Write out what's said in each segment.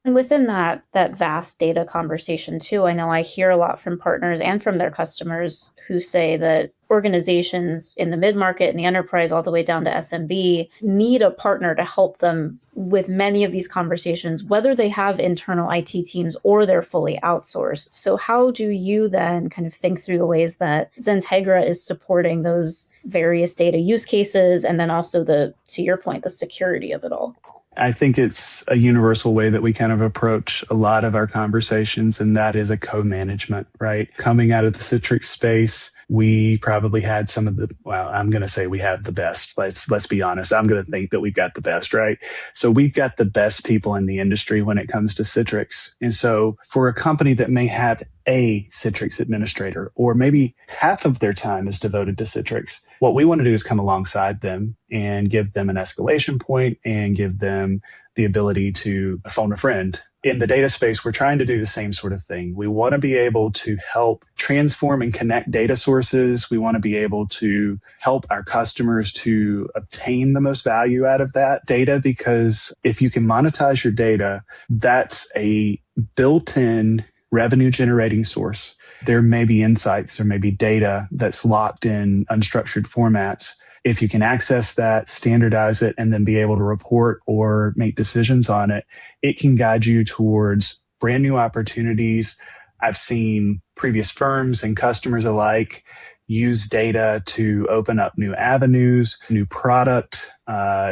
And within that vast data conversation too, I know I hear a lot from partners and from their customers who say that organizations in the mid-market and the enterprise all the way down to SMB need a partner to help them with many of these conversations, whether they have internal IT teams or they're fully outsourced. So how do you then kind of think through the ways that Xentegra is supporting those various data use cases and then also to your point, the security of it all? I think it's a universal way that we kind of approach a lot of our conversations, and that is a co-management, right? Coming out of the Citrix space, we probably had some of well, I'm going to say we have the best. Let's be honest. I'm going to think that we've got the best, right? So we've got the best people in the industry when it comes to Citrix. And so for a company that may have a Citrix administrator, or maybe half of their time is devoted to Citrix, what we want to do is come alongside them and give them an escalation point and give them the ability to phone a friend. In the data space, we're trying to do the same sort of thing. We want to be able to help transform and connect data sources. We want to be able to help our customers to obtain the most value out of that data, because if you can monetize your data, that's a built-in revenue generating source. There may be insights, there may be data that's locked in unstructured formats. If you can access that, standardize it, and then be able to report or make decisions on it, it can guide you towards brand new opportunities. I've seen previous firms and customers alike use data to open up new avenues, new product,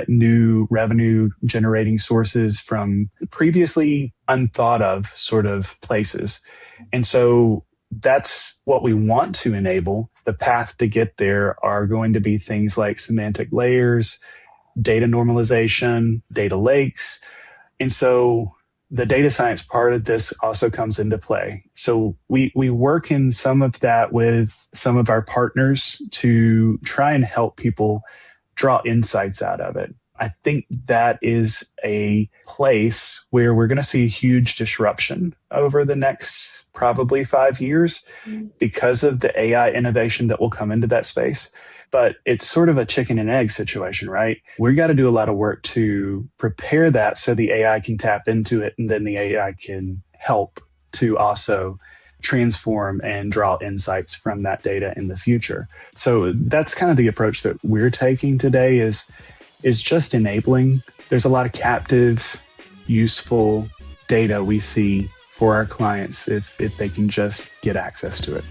new revenue generating sources from previously unthought of sort of places. And so that's what we want to enable. The path to get there are going to be things like semantic layers, data normalization, data lakes. And so the data science part of this also comes into play. So we work in some of that with some of our partners to try and help people draw insights out of it. I think that is a place where we're going to see huge disruption over the next probably 5 years because of the AI innovation that will come into that space. But it's sort of a chicken and egg situation, right? We've got to do a lot of work to prepare that so the AI can tap into it, and then the AI can help to also transform and draw insights from that data in the future. So that's kind of the approach that we're taking today is just enabling. There's a lot of captive, useful data we see for our clients if they can just get access to it.